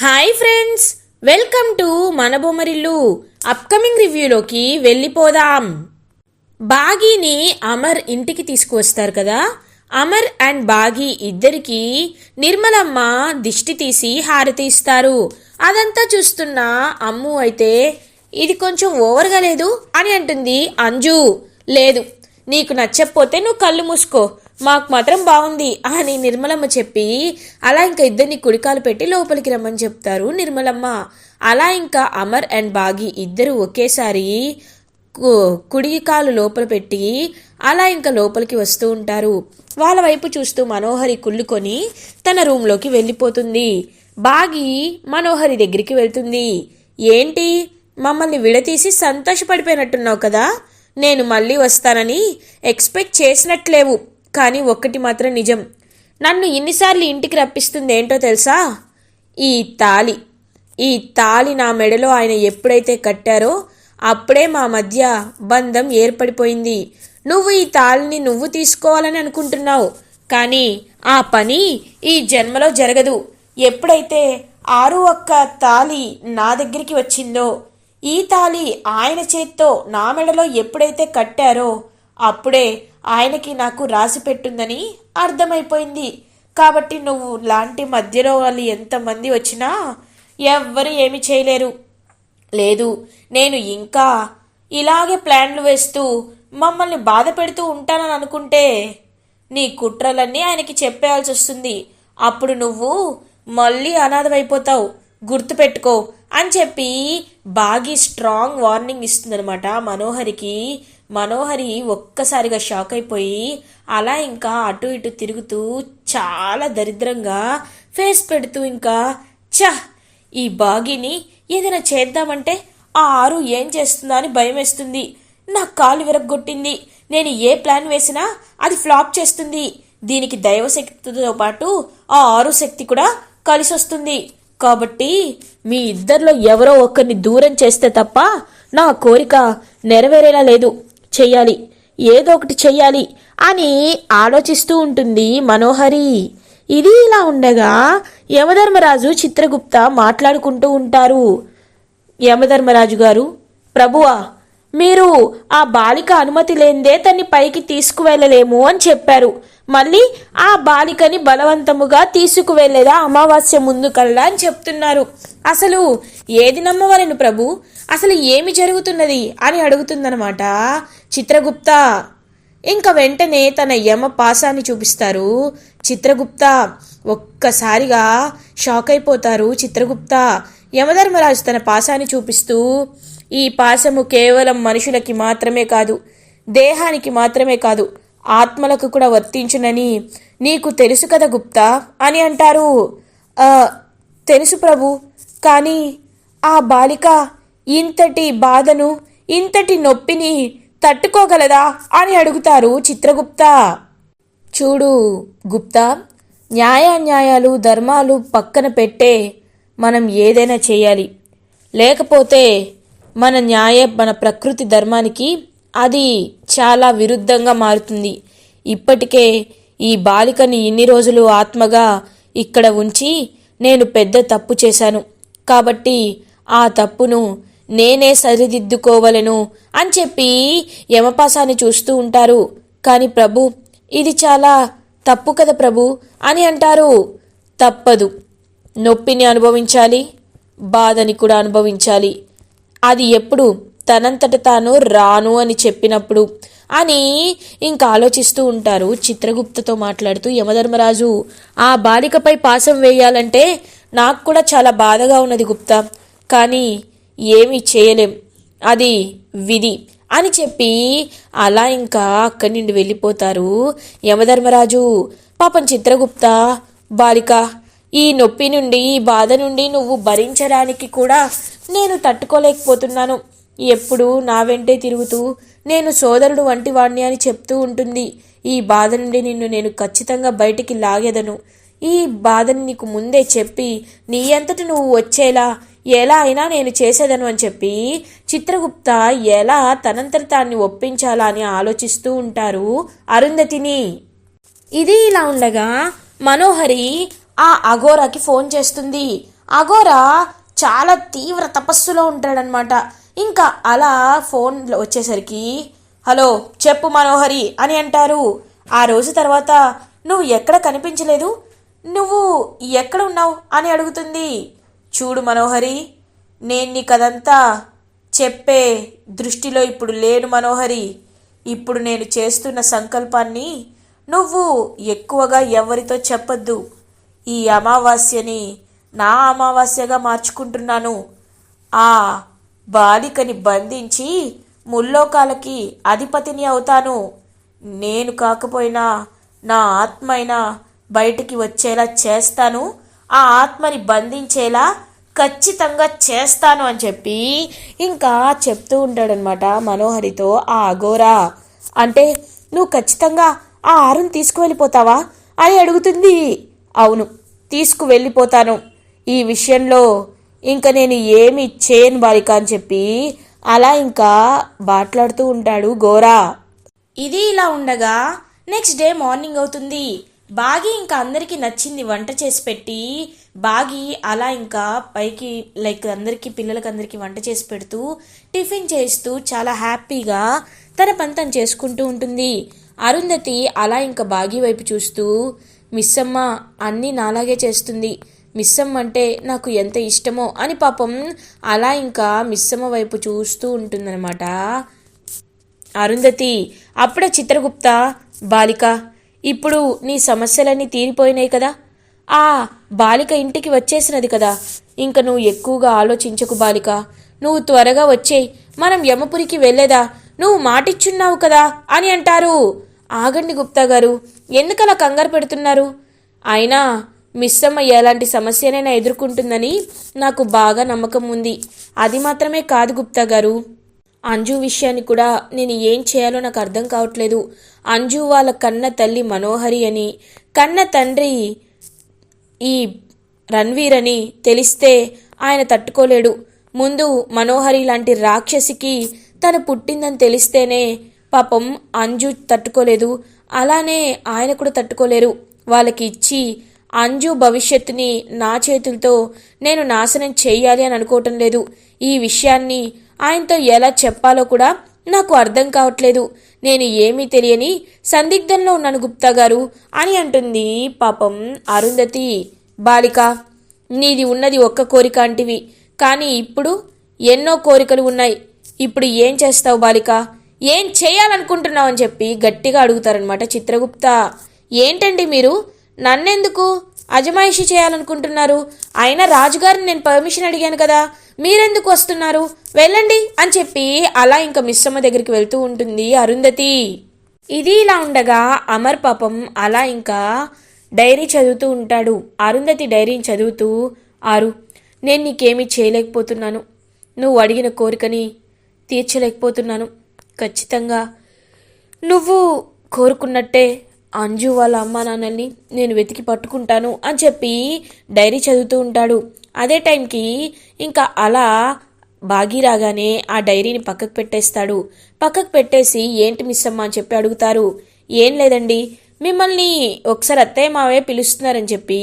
Hi friends, welcome to మన Bommarillu. Upcoming రివ్యూలోకి వెళ్ళిపోదాం. బాగీని అమర్ ఇంటికి తీసుకువస్తారు కదా. అమర్ అండ్ బాగీ ఇద్దరికి నిర్మలమ్మ దిష్టి తీసి హారతి ఇస్తారు. అదంతా చూస్తున్న అమ్ము అయితే ఇది కొంచెం ఓవర్గా లేదు అని అంటుంది. అంజు, లేదు, నీకు నచ్చకపోతే నువ్వు కళ్ళు మూసుకో, మాకు మాత్రం బాగుంది అని నిర్మలమ్మ చెప్పి అలా ఇంకా ఇద్దరిని కుడికాలు పెట్టి లోపలికి రమ్మని చెప్తారు నిర్మలమ్మ. అలా ఇంకా అమర్ అండ్ బాగి ఇద్దరు ఒకేసారి కుడి కాలు లోపల పెట్టి అలా ఇంకా లోపలికి వస్తూ ఉంటారు. వాళ్ళ వైపు చూస్తూ మనోహరి కుళ్ళుకొని తన రూమ్లోకి వెళ్ళిపోతుంది. బాగి మనోహరి దగ్గరికి వెళ్తుంది. ఏంటి, మమ్మల్ని విడతీసి సంతోషపడిపోయినట్టున్నావు కదా, నేను మళ్ళీ వస్తానని ఎక్స్పెక్ట్ చేసినట్లేవు, కానీ ఒక్కటి మాత్రం నిజం, నన్ను ఇన్నిసార్లు ఇంటికి రప్పిస్తుంది ఏంటో తెలుసా? ఈ తాళి నా మెడలో ఆయన ఎప్పుడైతే కట్టారో అప్పుడే మా మధ్య బంధం ఏర్పడిపోయింది. నువ్వు ఈ తాళిని నువ్వు తీసుకోవాలని అనుకుంటున్నావు, కానీ ఆ పని ఈ జన్మలో జరగదు. ఎప్పుడైతే 6 తాళి నా దగ్గరికి వచ్చిందో, ఈ తాళి ఆయన చేత్తో నా మెడలో ఎప్పుడైతే కట్టారో అప్పుడే ఆయనకి నాకు రాసి పెట్టుందని అర్థమైపోయింది. కాబట్టి నువ్వు లాంటి మధ్యలో వాళ్ళు ఎంతమంది వచ్చినా ఎవ్వరు ఏమి చేయలేరు. లేదు, నేను ఇంకా ఇలాగే ప్లాన్లు వేస్తూ మమ్మల్ని బాధ పెడుతూ ఉంటానని అనుకుంటే నీ కుట్రలన్నీ ఆయనకి చెప్పేయాల్సి వస్తుంది. అప్పుడు నువ్వు మళ్ళీ అనాథమైపోతావు, గుర్తుపెట్టుకో అని చెప్పి బాగి స్ట్రాంగ్ వార్నింగ్ ఇస్తుందనమాట మనోహరికి. మనోహరి ఒక్కసారిగా షాక్ అయిపోయి అలా ఇంకా అటు ఇటు తిరుగుతూ చాలా దరిద్రంగా ఫేస్ పెడుతూ ఇంకా ఈ బాగిని ఏదైనా చేద్దామంటే ఆ 6 ఏం చేస్తుందా అని భయం వేస్తుంది. నా కాలు విరగొట్టింది, నేను ఏ ప్లాన్ వేసినా అది ఫ్లాప్ చేస్తుంది. దీనికి దైవశక్తితో పాటు ఆ 6 శక్తి కూడా కలిసి వస్తుంది. కాబట్టి మీ ఇద్దరిలో ఎవరో ఒకరిని దూరం చేస్తే తప్ప నా కోరిక నెరవేరేలా లేదు. చెయ్యాలి, ఏదో ఒకటి చెయ్యాలి అని ఆలోచిస్తూ ఉంటుంది మనోహరి. ఇది ఇలా ఉండగా యమధర్మరాజు చిత్రగుప్త మాట్లాడుకుంటూ ఉంటారు. యమధర్మరాజు గారు, ప్రభువా, మీరు ఆ బాలిక అనుమతి లేనిదే తన్ని పైకి తీసుకువెళ్ళలేము అని చెప్పారు. మళ్ళీ ఆ బాలికని బలవంతముగా తీసుకువెళ్ళేదా అమావాస్య ముందు కల్లా అని చెప్తున్నారు. అసలు ఏది నమ్మవలను ప్రభు, అసలు ఏమి జరుగుతున్నది అని అడుగుతుందనమాట చిత్రగుప్త. ఇంకా వెంటనే తన యమ పాసాన్ని చూపిస్తారు చిత్రగుప్త. ఒక్కసారిగా షాక్ అయిపోతారు చిత్రగుప్త. యమధర్మరాజు తన పాసాన్ని చూపిస్తూ, ఈ పాసము కేవలం మనుషులకి మాత్రమే కాదు, దేహానికి మాత్రమే కాదు, ఆత్మలకు కూడా వర్తించునని నీకు తెలుసు కదా గుప్తా అని అంటారు. తెలుసు ప్రభు, కానీ ఆ బాలిక ఇంతటి బాధను, ఇంతటి నొప్పిని తట్టుకోగలదా అని అడుగుతారు చిత్రగుప్త. చూడు గుప్తా, న్యాయాన్యాయాలు ధర్మాలు పక్కన పెట్టే మనం ఏదైనా చేయాలి. లేకపోతే మన ప్రకృతి ధర్మానికి అది చాలా విరుద్ధంగా మారుతుంది. ఇప్పటికే ఈ బాలికని ఇన్ని రోజులు ఆత్మగా ఇక్కడ ఉంచి నేను పెద్ద తప్పు చేశాను. కాబట్టి ఆ తప్పును నేనే సరిదిద్దుకోవలను అని చెప్పి యమపాసాన్ని చూస్తూ ఉంటారు. కానీ ప్రభు, ఇది చాలా తప్పు కదా ప్రభు అని అంటారు. తప్పదు, నొప్పిని అనుభవించాలి, బాధని కూడా అనుభవించాలి. అది ఎప్పుడు తనంతట తాను రాను అని చెప్పినప్పుడు అని ఇంకా ఆలోచిస్తూ ఉంటారు చిత్రగుప్తతో మాట్లాడుతూ యమధర్మరాజు. ఆ బాలికపై పాశం వేయాలంటే నాకు కూడా చాలా బాధగా ఉన్నది గుప్తా, కానీ ఏమీ చేయలేం, అది విధి అని చెప్పి అలా ఇంకా అక్కడి నుండి వెళ్ళిపోతారు యమధర్మరాజు. పాపం చిత్రగుప్త, బాలిక, ఈ నొప్పి నుండి, ఈ బాధ నుండి నువ్వు భరించడానికి కూడా నేను తట్టుకోలేకపోతున్నాను. ఎప్పుడు నా వెంటే తిరుగుతూ నేను సోదరుడు వంటి వాణ్ణి అని చెప్తూ ఉంటుంది. ఈ బాధ నుండి నిన్ను నేను ఖచ్చితంగా బయటికి లాగేదను. ఈ బాధని నీకు ముందే చెప్పి నీ అంతటి నువ్వు వచ్చేలా ఎలా అయినా నేను చేసేదను అని చెప్పి చిత్రగుప్త ఎలా తనంతట తాన్ని ఒప్పించాలా అని ఆలోచిస్తూ ఉంటారు అరుంధతిని. ఇది ఇలా ఉండగా మనోహరి ఆ అఘోరాకి ఫోన్ చేస్తుంది. అఘోరా చాలా తీవ్ర తపస్సులో ఉంటాడనమాట. ఇంకా అలా ఫోన్లో వచ్చేసరికి హలో చెప్పు మనోహరి అని అంటారు. ఆ రోజు తర్వాత నువ్వు ఎక్కడ కనిపించలేదు, నువ్వు ఎక్కడ ఉన్నావు అని అడుగుతుంది. చూడు మనోహరి, నేను నీకదంతా చెప్పే దృష్టిలో ఇప్పుడు లేను మనోహరి. ఇప్పుడు నేను చేస్తున్న సంకల్పాన్ని నువ్వు ఎక్కువగా ఎవరితో చెప్పొద్దు. ఈ అమావాస్యని నా అమావాస్యగా మార్చుకుంటున్నాను. ఆ బాలికని బంధించి ముల్లోకాలకి అధిపతిని అవుతాను. నేను కాకపోయినా నా ఆత్మైనా బయటికి వచ్చేలా చేస్తాను. ఆ ఆత్మని బంధించేలా ఖచ్చితంగా చేస్తాను అని చెప్పి ఇంకా చెప్తూ ఉంటాడనమాట మనోహరితో ఆ అఘోరా. అంటే నువ్వు ఖచ్చితంగా ఆ ఆరుని తీసుకువెళ్ళిపోతావా అని అడుగుతుంది. అవును, తీసుకువెళ్ళిపోతాను. ఈ విషయంలో ఇంకా నేను ఏమి చేయను బాలిక అని చెప్పి అలా ఇంకా మాట్లాడుతూ ఉంటాడు గోరా. ఇది ఇలా ఉండగా నెక్స్ట్ డే మార్నింగ్ అవుతుంది. బాగి ఇంకా అందరికీ నచ్చింది వంట చేసి పెట్టి బాగి అలా ఇంకా పైకి అందరికీ పిల్లలకి వంట చేసి పెడుతూ టిఫిన్ చేస్తూ చాలా హ్యాపీగా తన పని తను చేసుకుంటూ ఉంటుంది. అరుంధతి అలా ఇంకా బాగి వైపు చూస్తూ మిస్సమ్మ అన్నీ నాలాగే చేస్తుంది, మిస్సమ్మ అంటే నాకు ఎంత ఇష్టమో అని పాపం అలా ఇంకా మిస్సమ్మ వైపు చూస్తూ ఉంటుందన్నమాట అరుంధతి. అప్పుడే చిత్రగుప్త, బాలిక ఇప్పుడు నీ సమస్యలన్నీ తీరిపోయినాయి కదా, ఆ బాలిక ఇంటికి వచ్చేసినది కదా, ఇంక నువ్వు ఎక్కువగా ఆలోచించకు బాలిక, నువ్వు త్వరగా వచ్చేయి, మనం యమపురికి వెళ్ళేదా, నువ్వు మాటిచ్చున్నావు కదా అని అంటారు. ఆగండి గుప్తా గారు, ఎందుకలా కంగారు పెడుతున్నారు? అయినా మిస్సమ్మ ఎలాంటి సమస్యనైనా ఎదుర్కొంటుందని నాకు బాగా నమ్మకం ఉంది. అది మాత్రమే కాదు గుప్తా గారు, అంజు విషయాన్ని కూడా నేను ఏం చేయాలో నాకు అర్థం కావట్లేదు. అంజు వాళ్ళ కన్న తల్లి మనోహరి అని, కన్న తండ్రి ఈ రణ్వీర్ అని తెలిస్తే ఆయన తట్టుకోలేడు. ముందు మనోహరి లాంటి రాక్షసికి తను పుట్టిందని తెలిస్తేనే పాపం అంజు తట్టుకోలేదు, అలానే ఆయన కూడా తట్టుకోలేరు. వాళ్ళకి ఇచ్చి అంజు భవిష్యత్తుని నా చేతులతో నేను నాశనం చెయ్యాలి అని అనుకోవటం లేదు. ఈ విషయాన్ని ఆయనతో ఎలా చెప్పాలో కూడా నాకు అర్థం కావట్లేదు. నేను ఏమీ తెలియని సందిగ్ధంలో ఉన్నాను గుప్తా గారు అని అంటుంది పాపం అరుంధతి. బాలిక, నీది ఉన్నది ఒక్క కోరిక అంటివి, కానీ ఇప్పుడు ఎన్నో కోరికలు ఉన్నాయి. ఇప్పుడు ఏం చేస్తావు బాలిక, ఏం చేయాలనుకుంటున్నావు అని చెప్పి గట్టిగా అడుగుతారనమాట చిత్రగుప్త. ఏంటండి మీరు నన్నెందుకు అజమాయిషి చేయాలనుకుంటున్నారు? అయినా రాజుగారిని నేను పర్మిషన్ అడిగాను కదా, మీరెందుకు వస్తున్నారు, వెళ్ళండి అని చెప్పి అలా ఇంకా మిస్సమ్మ దగ్గరికి వెళ్తూ ఉంటుంది అరుంధతి. ఇది ఇలా ఉండగా అమర్ పాపం అలా ఇంకా డైరీ చదువుతూ ఉంటాడు. అరుంధతి డైరీని చదువుతూ, ఆరు, నేను నీకేమీ చేయలేకపోతున్నాను, నువ్వు అడిగిన కోరికని తీర్చలేకపోతున్నాను. ఖచ్చితంగా నువ్వు కోరుకున్నట్టే అంజు వాళ్ళ అమ్మా నాన్నల్ని నేను వెతికి పట్టుకుంటాను అని చెప్పి డైరీ చదువుతూ ఉంటాడు. అదే టైంకి ఇంకా అలా బాగి రాగానే ఆ డైరీని పక్కకు పెట్టేస్తాడు. పక్కకు పెట్టేసి ఏంటి మిస్సమ్మ అని చెప్పి అడుగుతారు. ఏం లేదండి, మిమ్మల్ని ఒకసారి అత్తయ్య మావే పిలుస్తున్నారని చెప్పి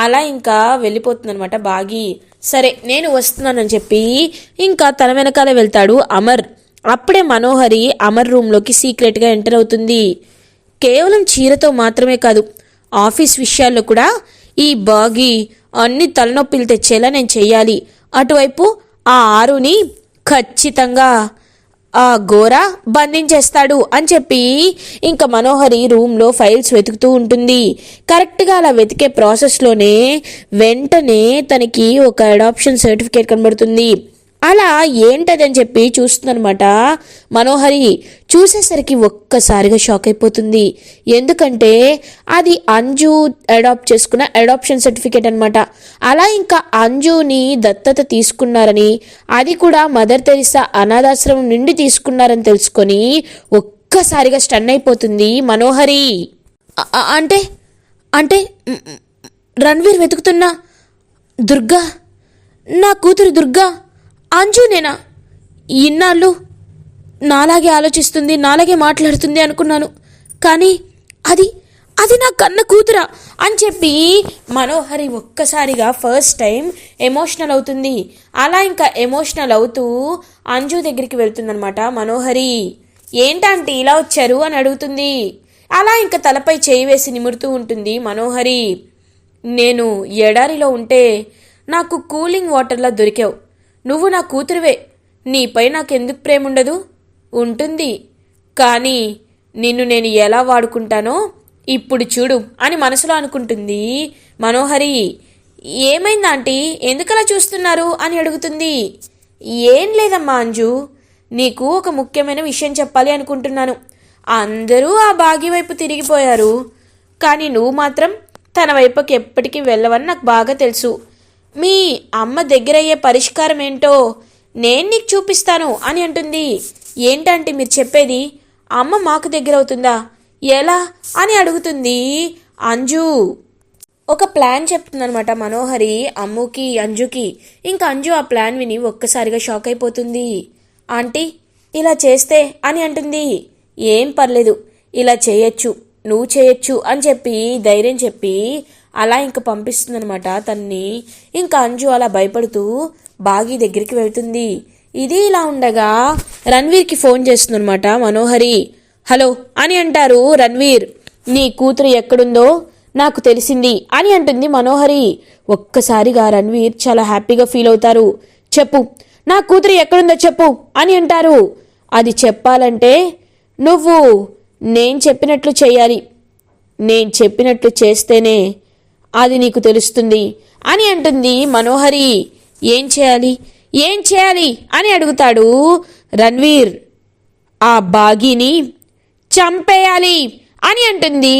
అలా ఇంకా వెళ్ళిపోతుందనమాట బాగి. సరే నేను వస్తున్నానని చెప్పి ఇంకా తన వెనకాల వెళ్తాడు అమర్. అప్పుడే మనోహరి అమర్ రూమ్లోకి సీక్రెట్గా ఎంటర్ అవుతుంది. కేవలం చీరతో మాత్రమే కాదు, ఆఫీస్ విషయాల్లో కూడా ఈ బాగి అన్ని తలనొప్పిలు తెచ్చేలా నేను చెయ్యాలి. అటువైపు ఆ ఆరుని ఖచ్చితంగా ఆ గోరా బంధించేస్తాడు అని చెప్పి ఇంకా మనోహరి రూమ్లో ఫైల్స్ వెతుకుతూ ఉంటుంది. కరెక్ట్గా అలా వెతికే ప్రాసెస్లోనే వెంటనే తనకి ఒక అడాప్షన్ సర్టిఫికేట్ కనబడుతుంది. అలా ఏంటదని చెప్పి చూస్తుందనమాట మనోహరి. చూసేసరికి ఒక్కసారిగా షాక్ అయిపోతుంది. ఎందుకంటే అది అంజు అడాప్ట్ చేసుకున్న అడాప్షన్ సర్టిఫికేట్ అనమాట. అలా ఇంకా అంజుని దత్తత తీసుకున్నారని, అది కూడా మదర్ తెరిసా అనాథాశ్రమం నుండి తీసుకున్నారని తెలుసుకొని ఒక్కసారిగా స్టన్ అయిపోతుంది మనోహరి. అంటే అంటే రణ్వీర్ వెతుకుతున్నా దుర్గా, నా కూతురు దుర్గా అంజునేనా? ఇన్నాళ్ళు నాలాగే ఆలోచిస్తుంది, నాలాగే మాట్లాడుతుంది అనుకున్నాను, కానీ అది నా కన్న కూతురా అని చెప్పి మనోహరి ఒక్కసారిగా ఫస్ట్ టైం ఎమోషనల్ అవుతుంది. అలా ఇంకా ఎమోషనల్ అవుతూ అంజు దగ్గరికి వెళ్తుందనమాట మనోహరి. ఏంటంటే ఇలా వచ్చారు అని అడుగుతుంది. అలా ఇంకా తలపై చేయి వేసి నిమురుతూ ఉంటుంది మనోహరి. నేను ఎడారిలో ఉంటే నాకు కూలింగ్ వాటర్లా దొరికావు. నువ్వు నా కూతురువే. నీపై నాకెందుకు ప్రేమ ఉండదు? ఉంటుంది. కానీ నిన్ను నేను ఎలా వాడుకుంటానో ఇప్పుడు చూడు అని మనసులో అనుకుంటుంది మనోహరి. ఏమైంది ఆంటీ, ఎందుకలా చూస్తున్నారు అని అడుగుతుంది. ఏం లేదమ్మా అంజు, నీకు ఒక ముఖ్యమైన విషయం చెప్పాలి అనుకుంటున్నాను. అందరూ ఆ బాగి వైపు తిరిగిపోయారు, కానీ నువ్వు మాత్రం తన వైపుకి ఎప్పటికీ వెళ్ళవని నాకు బాగా తెలుసు. మీ అమ్మ దగ్గరయ్యే పరిష్కారం ఏంటో నేను నీకు చూపిస్తాను అని అంటుంది. ఏంటంటే మీరు చెప్పేది? అమ్మ మాకు దగ్గర అవుతుందా? ఎలా అని అడుగుతుంది అంజు. ఒక ప్లాన్ చెప్తుందనమాట మనోహరి అమ్ముకి అంజుకి. ఇంకా అంజు ఆ ప్లాన్ విని ఒక్కసారిగా షాక్ అయిపోతుంది. ఆంటీ ఇలా చేస్తే అని అంటుంది. ఏం పర్లేదు, ఇలా చేయొచ్చు, నువ్వు చేయొచ్చు అని చెప్పి ధైర్యం చెప్పి అలా ఇంక పంపిస్తుందనమాట తన్ని. ఇంకా అంజు అలా భయపడుతూ బాగి దగ్గరికి వెళ్తుంది. ఇది ఇలా ఉండగా రణ్వీర్కి ఫోన్ చేస్తుందనమాట మనోహరి. హలో అని అంటారు రణ్వీర్. నీ కూతురు ఎక్కడుందో నాకు తెలిసింది అని అంటుంది మనోహరి. ఒక్కసారిగా రణ్వీర్ చాలా హ్యాపీగా ఫీల్ అవుతారు. చెప్పు, నా కూతురు ఎక్కడుందో చెప్పు అని అంటారు. అది చెప్పాలంటే నువ్వు నేను చెప్పినట్లు చెయ్యాలి. నేను చెప్పినట్లు చేస్తేనే అది నీకు తెలుస్తుంది అని అంటుంది మనోహరి. ఏం చేయాలి ఏం చేయాలి అని అడుగుతాడు రణ్వీర్. ఆ బాగీని చంపేయాలి అని అంటుంది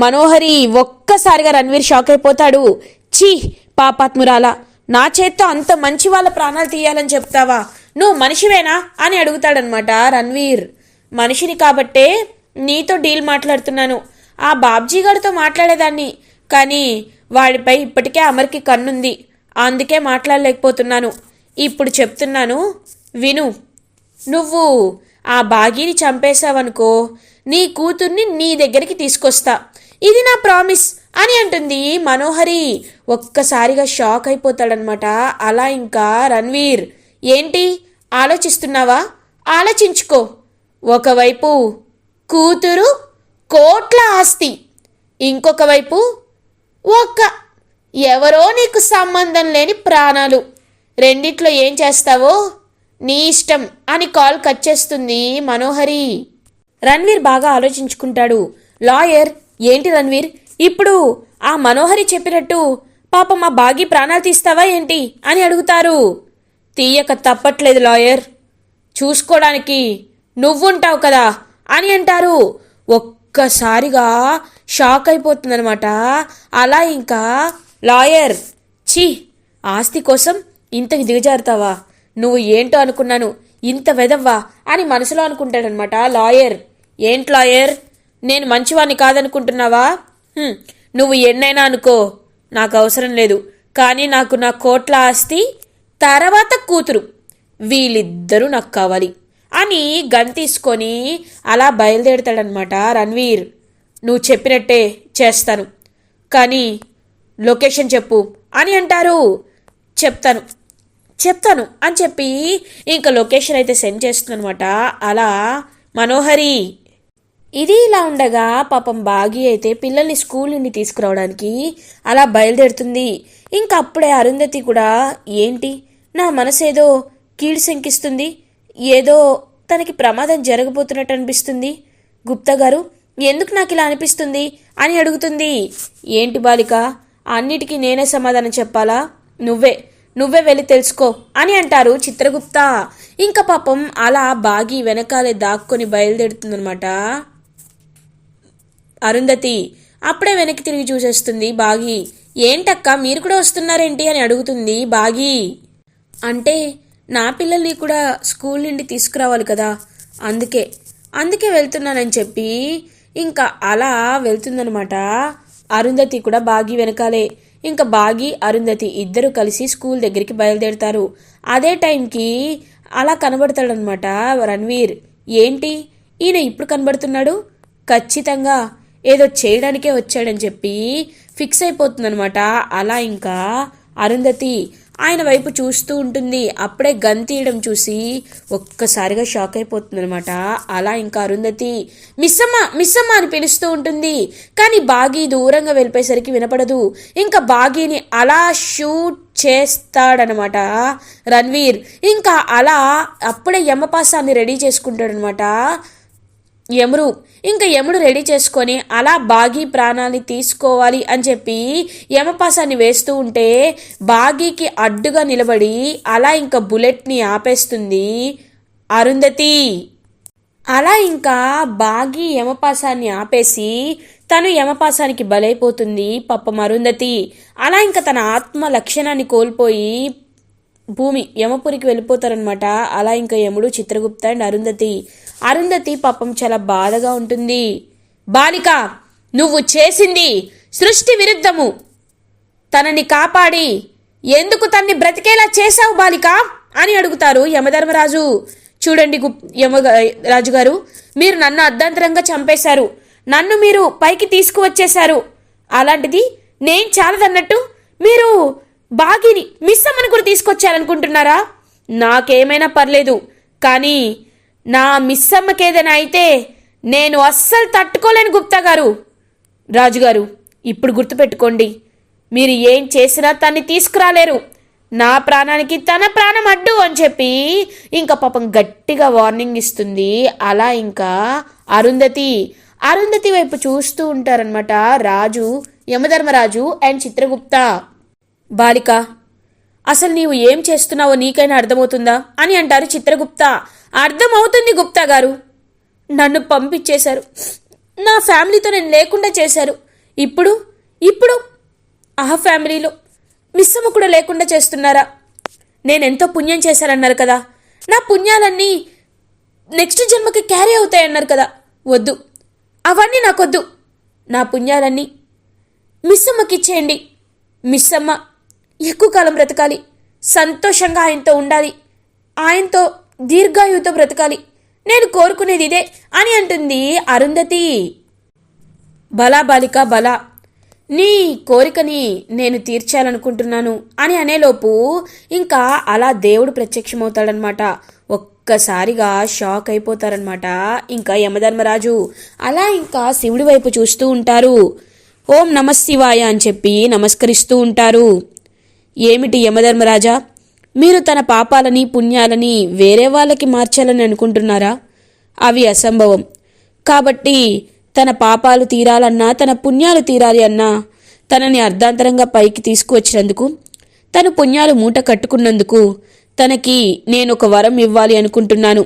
మనోహరి. ఒక్కసారిగా రణ్వీర్ షాక్ అయిపోతాడు. ఛీ పాపాత్మురాలా, నా చేత్తో అంత మంచి వాళ్ళ ప్రాణాలు తీయాలని చెప్తావా? నువ్వు మనిషివేనా అని అడుగుతాడనమాట రణ్వీర్. మనిషిని కాబట్టే నీతో డీల్ మాట్లాడుతున్నాను. ఆ బాబ్జీ గారితో మాట్లాడేదాన్ని, కానీ వాడిపై ఇప్పటికే అమర్కి కన్నుంది, అందుకే మాట్లాడలేకపోతున్నాను. ఇప్పుడు చెప్తున్నాను విను. నువ్వు ఆ బాగీని చంపేశావనుకో, నీ కూతుర్ని నీ దగ్గరికి తీసుకొస్తా. ఇది నా ప్రామిస్ అని అంటుంది మనోహరి. ఒక్కసారిగా షాక్ అయిపోతాడనమాట. అలా ఇంకా రణ్వీర్, ఏంటి ఆలోచిస్తున్నావా? ఆలోచించుకో. ఒకవైపు కూతురు కోట్ల ఆస్తి, ఇంకొక వైపు ఎవరో నీకు సంబంధం లేని ప్రాణాలు. రెండిట్లో ఏం చేస్తావో నీ ఇష్టం అని కాల్ కట్ చేస్తుంది మనోహరి. రణ్వీర్ బాగా ఆలోచించుకుంటాడు. లాయర్, ఏంటి రణ్వీర్, ఇప్పుడు ఆ మనోహరి చెప్పినట్టు పాపం మా బాగి ప్రాణాలు తీస్తావా ఏంటి అని అడుగుతారు. తీయక తప్పట్లేదు లాయర్, చూసుకోవడానికి నువ్వుంటావు కదా అని అంటారు. ఒక్కసారిగా షాక్ అయిపోతుందనమాట. అలా ఇంకా లాయర్, ఛీ, ఆస్తి కోసం ఇంతకి దిగజారుతావా? నువ్వు ఏంటో అనుకున్నాను, ఇంత వెదవ్వా అని మనసులో అనుకుంటాడనమాట లాయర్. ఏంటి లాయర్, నేను మంచివాణ్ణి కాదనుకుంటున్నావా? నువ్వు ఎన్నైనా అనుకో, నాకు అవసరం లేదు. కానీ నాకు నా కోట్ల ఆస్తి తర్వాత కూతురు, వీళ్ళిద్దరూ నాకు కావాలి అని గన్ తీసుకొని అలా బయలుదేరుతాడనమాట రణ్వీర్. నువ్వు చెప్పినట్టే చేస్తాను, కానీ లొకేషన్ చెప్పు అని అంటారు. చెప్తాను అని చెప్పి ఇంకా లొకేషన్ అయితే సెండ్ చేస్తుందనమాట అలా మనోహరి. ఇది ఇలా ఉండగా పాపం బాగి అయితే పిల్లల్ని స్కూల్ నుండి తీసుకురావడానికి అలా బయలుదేరుతుంది. ఇంకా అప్పుడే అరుంధతి కూడా, ఏంటి నా మనసేదో కీడు శంకిస్తుంది, ఏదో తనకి ప్రమాదం జరగబోతున్నట్టు అనిపిస్తుంది. గుప్తా గారు, ఎందుకు నాకు ఇలా అనిపిస్తుంది అని అడుగుతుంది. ఏంటి బాలిక, అన్నిటికీ నేనే సమాధానం చెప్పాలా? నువ్వే వెళ్ళి తెలుసుకో అని అంటారు చిత్రగుప్త. ఇంకా పాపం అలా బాగి వెనకాలే దాక్కొని బయలుదేరుతుందనమాట అరుంధతి. అప్పుడే వెనక్కి తిరిగి చూసేస్తుంది బాగి. ఏంటక్క, మీరు కూడా వస్తున్నారేంటి అని అడుగుతుంది బాగి. అంటే నా పిల్లల్ని కూడా స్కూల్ నుండి తీసుకురావాలి కదా, అందుకే వెళ్తున్నానని చెప్పి ఇంకా అలా వెళ్తుందనమాట అరుంధతి కూడా బాగి వెనకాలే. ఇంకా బాగి అరుంధతి ఇద్దరు కలిసి స్కూల్ దగ్గరికి బయలుదేరుతారు. అదే టైంకి అలా కనబడతాడనమాట రణ్వీర్. ఏంటి ఈయన ఇప్పుడు కనబడుతున్నాడు, ఖచ్చితంగా ఏదో చేయడానికే వచ్చాడని చెప్పి ఫిక్స్ అయిపోతుందనమాట. అలా ఇంకా అరుంధతి ఆయన వైపు చూస్తూ ఉంటుంది. అప్పుడే గన్ తీయడం చూసి ఒక్కసారిగా షాక్ అయిపోతుంది అనమాట. అలా ఇంకా అరుంధతి మిస్సమ్మ మిస్సమ్మ అని పిలుస్తూ ఉంటుంది. కానీ బాగీ దూరంగా వెళ్ళిపోయేసరికి వినపడదు. ఇంకా బాగీని అలా షూట్ చేస్తాడనమాట రణ్వీర్. ఇంకా అలా అప్పుడే యమపాసాన్ని రెడీ చేసుకుంటాడనమాట యముడు. ఇంకా యముడు రెడీ చేసుకొని అలా బాగీ ప్రాణాన్ని తీసుకోవాలి అని చెప్పి యమపాసాన్ని వేస్తూ ఉంటే బాగీకి అడ్డుగా నిలబడి అలా ఇంకా బుల్లెట్ని ఆపేస్తుంది అరుంధతి. అలా ఇంకా బాగీ యమపాసాన్ని ఆపేసి తను యమపాసానికి బలైపోతుంది పాపం అరుంధతి. అలా ఇంకా తన ఆత్మ లక్షణాన్ని కోల్పోయి భూమి యమపురికి వెళ్ళిపోతారనమాట. అలా ఇంకా యముడు, చిత్రగుప్త అండ్ అరుంధతి పాపం చాలా బాధగా ఉంటుంది. బాలిక, నువ్వు చేసింది సృష్టి విరుద్ధము. తనని కాపాడి ఎందుకు తన్ని బ్రతికేలా చేశావు బాలిక అని అడుగుతారు యమధర్మరాజు. చూడండి యమరాజు గారు, మీరు నన్ను అర్ధాంతరంగా చంపేశారు, నన్ను మీరు పైకి తీసుకువచ్చేశారు. అలాంటిది నేను చాలదన్నట్టు మీరు బాగీని మిస్సమ్మను కూడా తీసుకొచ్చారనుకుంటున్నారా? నాకేమైనా పర్లేదు, కానీ నా మిస్సమ్మకేదైనా అయితే నేను అస్సలు తట్టుకోలేను గుప్తా గారు. రాజుగారు, ఇప్పుడు గుర్తుపెట్టుకోండి, మీరు ఏం చేసినా తన్ని తీసుకురాలేరు. నా ప్రాణానికి తన ప్రాణం అడ్డు అని చెప్పి ఇంకా పాపం గట్టిగా వార్నింగ్ ఇస్తుంది. అలా ఇంకా అరుంధతి వైపు చూస్తూ ఉంటారనమాట రాజు, యమధర్మరాజు అండ్ చిత్రగుప్త. బాలిక, అసలు నీవు ఏం చేస్తున్నావో నీకైనా అర్థమవుతుందా అని అంటారు చిత్రగుప్త. అర్థమవుతుంది గుప్తా గారు, నన్ను పంపించేశారు, నా ఫ్యామిలీతో నేను లేకుండా చేశారు. ఇప్పుడు ఆ ఫ్యామిలీలో మిస్సమ్మ కూడా లేకుండా చేస్తున్నారా? నేనెంతో పుణ్యం చేశానన్నారు కదా, నా పుణ్యాలన్నీ నెక్స్ట్ జన్మకి క్యారీ అవుతాయన్నారు కదా. వద్దు, అవన్నీ నాకొద్దు. నా పుణ్యాలన్నీ మిస్సమ్మకి ఇచ్చేయండి. మిస్సమ్మ ఎక్కువ కాలం బ్రతకాలి, సంతోషంగా ఆయనతో ఉండాలి, ఆయనతో దీర్ఘాయువుతో బ్రతకాలి, నేను కోరుకునేది ఇదే అని అంటుంది అరుంధతి. బలా బాలిక బలా, నీ కోరికని నేను తీర్చాలనుకుంటున్నాను అని అనేలోపు ఇంకా అలా దేవుడు ప్రత్యక్షమవుతాడనమాట. ఒక్కసారిగా షాక్ అయిపోతారనమాట ఇంకా యమధర్మరాజు. అలా ఇంకా శివుడి వైపు చూస్తూ ఉంటారు. ఓం నమశివాయ అని చెప్పి నమస్కరిస్తూ ఉంటారు. ఏమిటి యమధర్మరాజా, మీరు తన పాపాలని పుణ్యాలని వేరే వాళ్ళకి మార్చాలని అనుకుంటున్నారా? అవి అసంభవం. కాబట్టి తన పాపాలు తీరాలన్నా తన పుణ్యాలు తీరాలి అన్నా తనని అర్ధాంతరంగా పైకి తీసుకువచ్చినందుకు, తను పుణ్యాలు మూట కట్టుకున్నందుకు తనకి నేను ఒక వరం ఇవ్వాలి అనుకుంటున్నాను.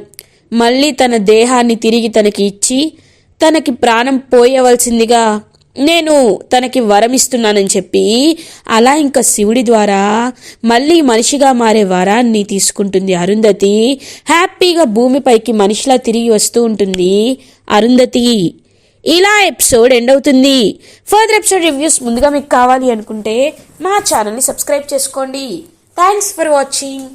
మళ్ళీ తన దేహాన్ని తిరిగి తనకి ఇచ్చి తనకి ప్రాణం పోయవలసిందిగా నేను తనకి వరం ఇస్తున్నానని చెప్పి అలా ఇంకా శివుడి ద్వారా మళ్ళీ మనిషిగా మారే వరాన్ని తీసుకుంటుంది అరుంధతి. హ్యాపీగా భూమిపైకి మనిషిలా తిరిగి వస్తూ ఉంటుంది అరుంధతి. ఇలా ఎపిసోడ్ ఎండ్ అవుతుంది. ఫర్దర్ ఎపిసోడ్ రివ్యూస్ ముందుగా మీకు కావాలి అనుకుంటే మా ఛానల్ని సబ్స్క్రైబ్ చేసుకోండి. Thanks for watching.